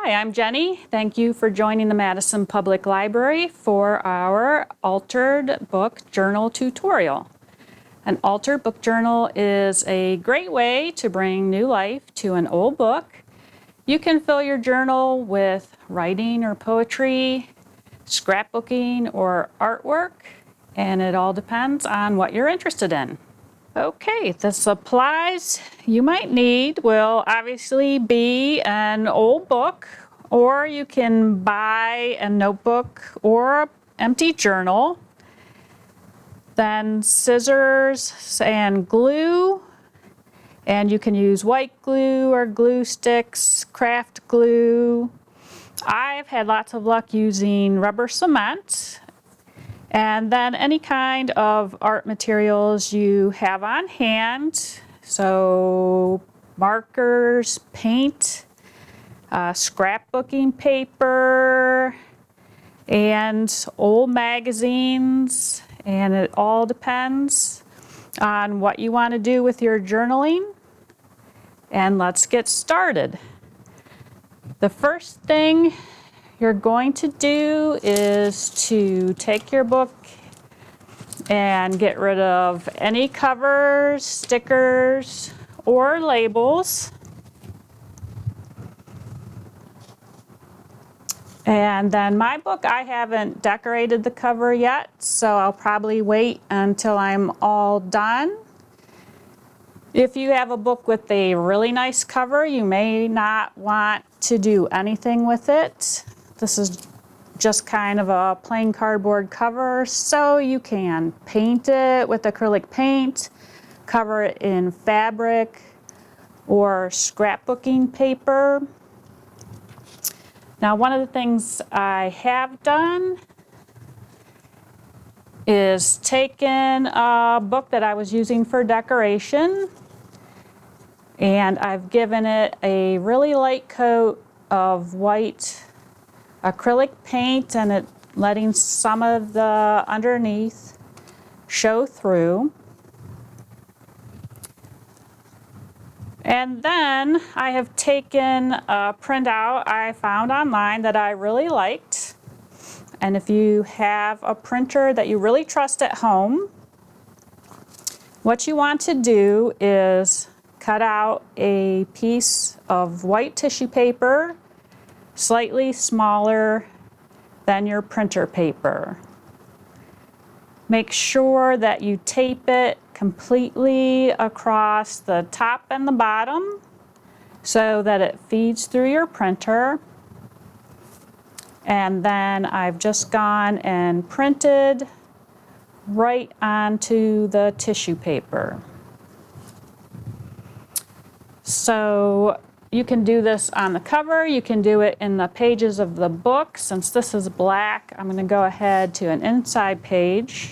Hi, I'm Jenny. Thank you for joining the Madison Public Library for our altered book journal tutorial. An altered book journal is a great way to bring new life to an old book. You can fill your journal with writing or poetry, scrapbooking or artwork, and it all depends on what you're interested in. Okay, the supplies you might need will obviously be an old book, or you can buy a notebook or an empty journal. Then scissors and glue, and you can use white glue or glue sticks, craft glue. I've had lots of luck using rubber cement. And then any kind of art materials you have on hand, so markers, paint, scrapbooking paper, and old magazines, and it all depends on what you want to do with your journaling. And let's get started. The first thing you're going to do is to take your book and get rid of any covers, stickers, or labels. And then my book, I haven't decorated the cover yet, so I'll probably wait until I'm all done. If you have a book with a really nice cover, you may not want to do anything with it. This is just kind of a plain cardboard cover, so you can paint it with acrylic paint, cover it in fabric or scrapbooking paper. Now, one of the things I have done is taken a book that I was using for decoration, and I've given it a really light coat of white acrylic paint, and it letting some of the underneath show through. And then I have taken a printout I found online that I really liked. And if you have a printer that you really trust at home, what you want to do is cut out a piece of white tissue paper slightly smaller than your printer paper. Make sure that you tape it completely across the top and the bottom so that it feeds through your printer. And then I've just gone and printed right onto the tissue paper. So you can do this on the cover, you can do it in the pages of the book. Since this is black, I'm going to go ahead to an inside page.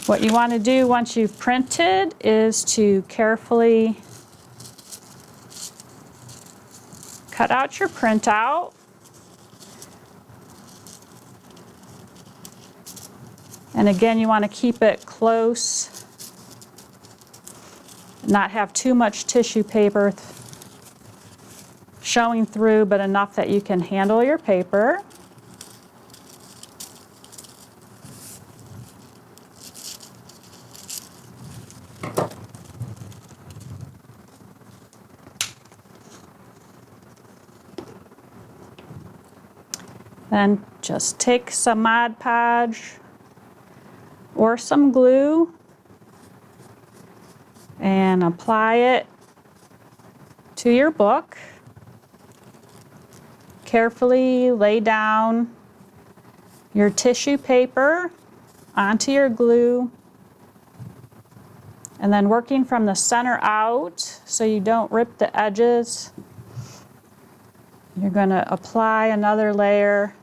What you want to do once you've printed is to carefully cut out your printout. And again, you want to keep it close. Not have too much tissue paper showing through, but enough that you can handle your paper. Then just take some Mod Podge or some glue and apply it to your book. Carefully lay down your tissue paper onto your glue, and then working from the center out so you don't rip the edges, you're going to apply another layer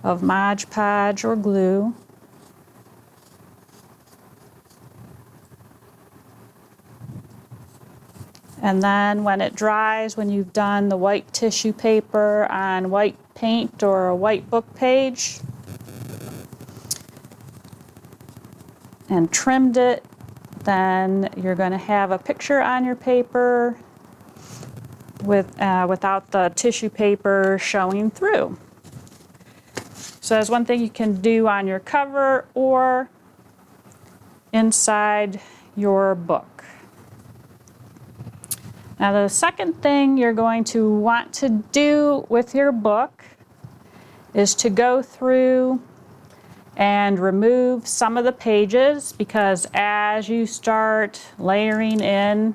of Mod Podge or glue. And then when it dries, when you've done the white tissue paper on white paint or a white book page and trimmed it, then you're going to have a picture on your paper without the tissue paper showing through. So that's one thing you can do on your cover or inside your book. Now the second thing you're going to want to do with your book is to go through and remove some of the pages, because as you start layering in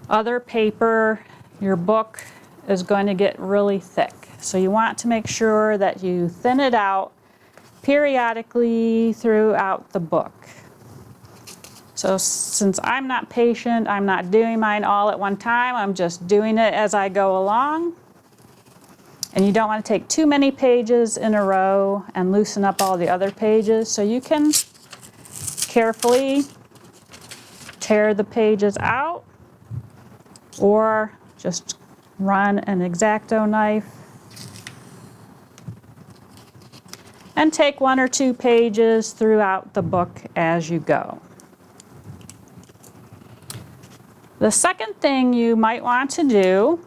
other paper, your book is going to get really thick. So you want to make sure that you thin it out periodically throughout the book. So since I'm not patient, I'm not doing mine all at one time, I'm just doing it as I go along. And you don't want to take too many pages in a row and loosen up all the other pages. So you can carefully tear the pages out or just run an X-Acto knife and take 1 or 2 pages throughout the book as you go. The second thing you might want to do,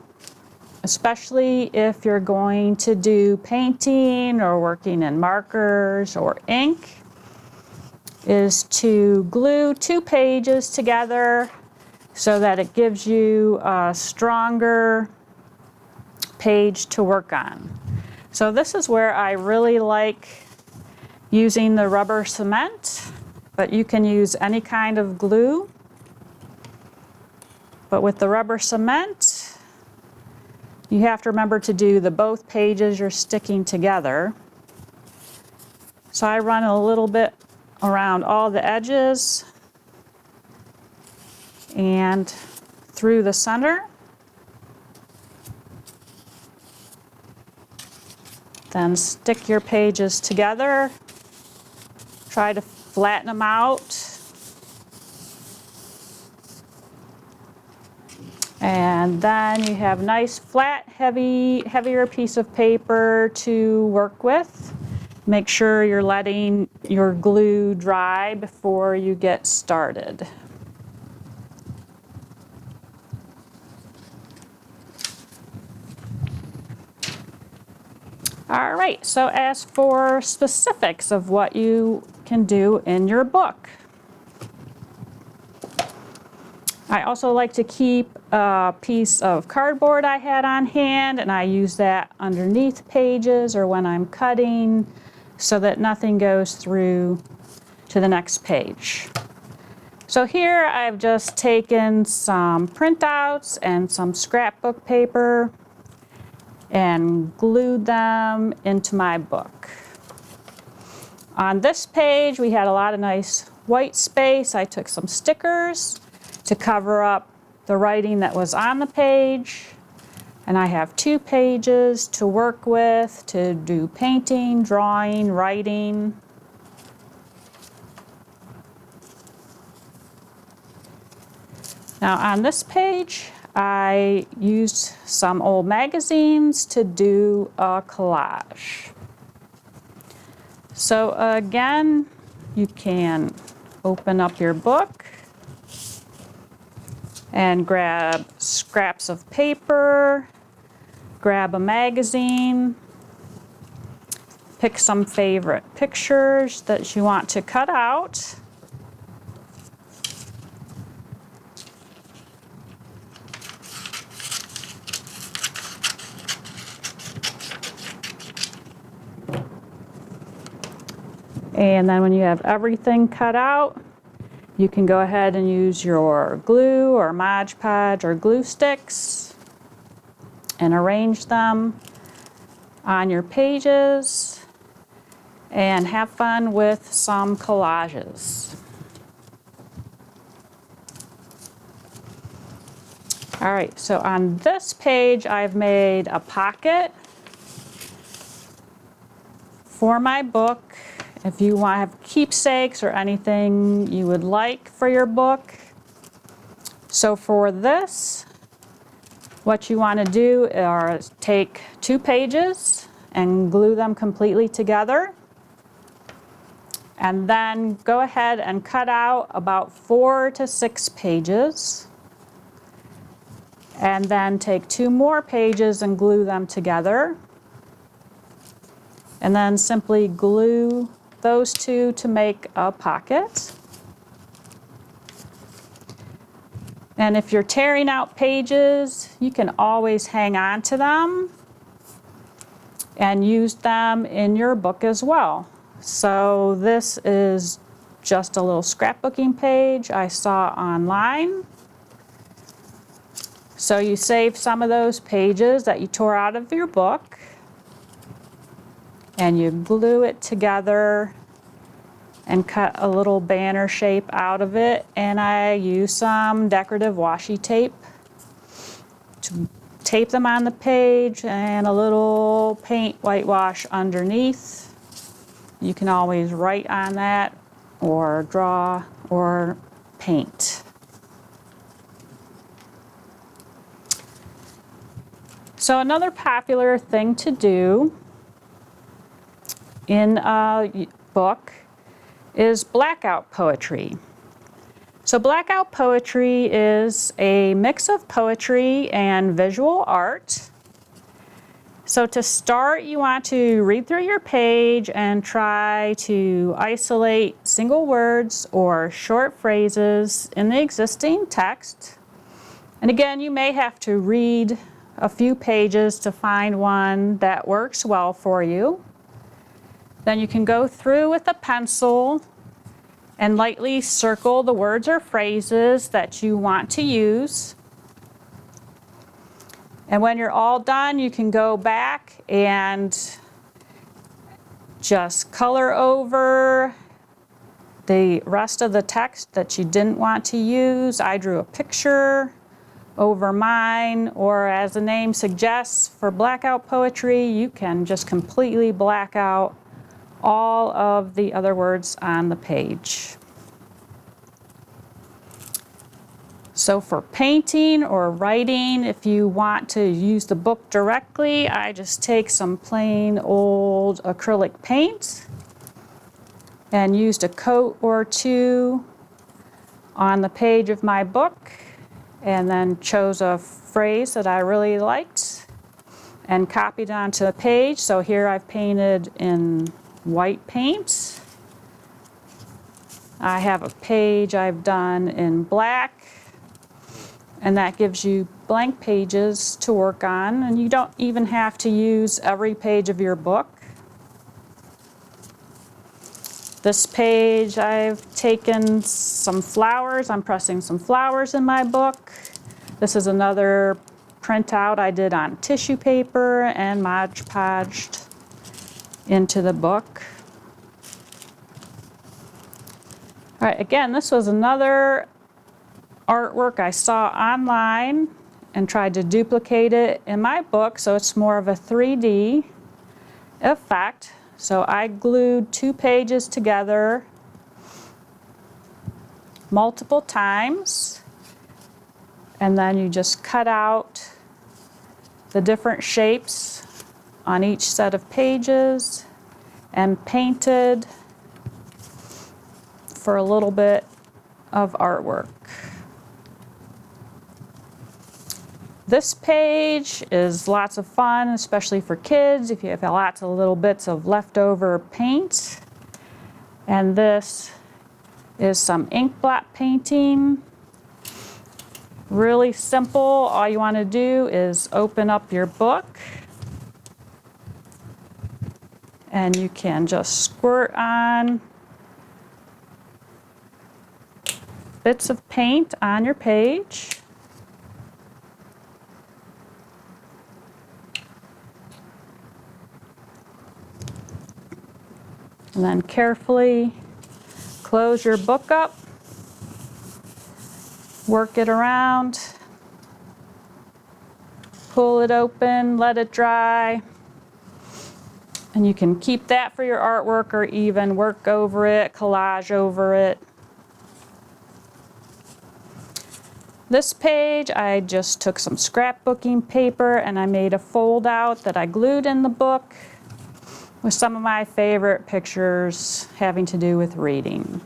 especially if you're going to do painting or working in markers or ink, is to glue 2 pages together so that it gives you a stronger page to work on. So this is where I really like using the rubber cement, but you can use any kind of glue. But with the rubber cement, you have to remember to do both pages you're sticking together. So I run a little bit around all the edges and through the center. Then stick your pages together. Try to flatten them out. And then you have nice, flat, heavier piece of paper to work with. Make sure you're letting your glue dry before you get started. All right, so as for specifics of what you can do in your book, I also like to keep a piece of cardboard I had on hand, and I use that underneath pages or when I'm cutting so that nothing goes through to the next page. So here I've just taken some printouts and some scrapbook paper and glued them into my book. On this page we had a lot of nice white space. I took some stickers to cover up the writing that was on the page. And I have 2 pages to work with to do painting, drawing, writing. Now on this page, I used some old magazines to do a collage. So again, you can open up your book and grab scraps of paper, grab a magazine, pick some favorite pictures that you want to cut out. And then when you have everything cut out, you can go ahead and use your glue or Mod Podge or glue sticks and arrange them on your pages and have fun with some collages. All right, so on this page I've made a pocket for my book. If you want to have keepsakes or anything you would like for your book. So for this, what you want to do is take 2 pages and glue them completely together. And then go ahead and cut out about 4 to 6 pages. And then take 2 more pages and glue them together. And then simply glue those 2 to make a pocket. And if you're tearing out pages, you can always hang on to them and use them in your book as well. So this is just a little scrapbooking page I saw online. So you save some of those pages that you tore out of your book and you glue it together and cut a little banner shape out of it. And I use some decorative washi tape to tape them on the page and a little paint whitewash underneath. You can always write on that or draw or paint. So another popular thing to do in a book is blackout poetry. So blackout poetry is a mix of poetry and visual art. So to start, you want to read through your page and try to isolate single words or short phrases in the existing text. And again, you may have to read a few pages to find one that works well for you. Then you can go through with a pencil and lightly circle the words or phrases that you want to use. And when you're all done, you can go back and just color over the rest of the text that you didn't want to use. I drew a picture over mine, or as the name suggests, for blackout poetry, you can just completely black out all of the other words on the page. So for painting or writing, if you want to use the book directly, I just take some plain old acrylic paint and used a coat or 2 on the page of my book, and then chose a phrase that I really liked and copied onto the page. So here I've painted in white paint. I have a page I've done in black, and that gives you blank pages to work on, and you don't even have to use every page of your book. This page I've taken some flowers. I'm pressing some flowers in my book. This is another printout I did on tissue paper and Mod Podged into the book. All right, again, this was another artwork I saw online and tried to duplicate it in my book, so it's more of a 3D effect. So I glued 2 pages together multiple times, and then you just cut out the different shapes on each set of pages and painted for a little bit of artwork. This page is lots of fun, especially for kids, if you have lots of little bits of leftover paint. And this is some ink blot painting. Really simple. All you want to do is open up your book, and you can just squirt on bits of paint on your page. And then carefully close your book up, work it around, pull it open, let it dry, and you can keep that for your artwork or even work over it, collage over it. This page, I just took some scrapbooking paper and I made a fold out that I glued in the book with some of my favorite pictures having to do with reading.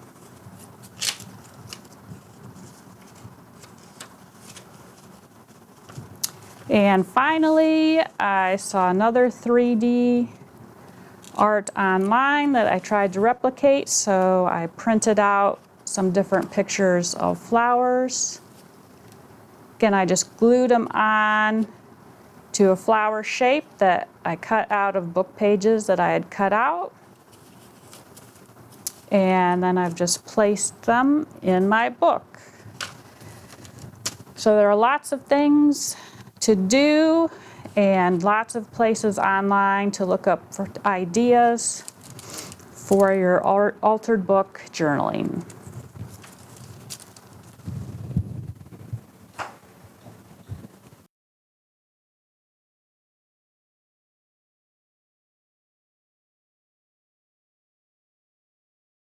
And finally, I saw another 3D art online that I tried to replicate, so I printed out some different pictures of flowers. Again, I just glued them on to a flower shape that I cut out of book pages that I had cut out. And then I've just placed them in my book. So there are lots of things to do and lots of places online to look up for ideas for your altered book journaling.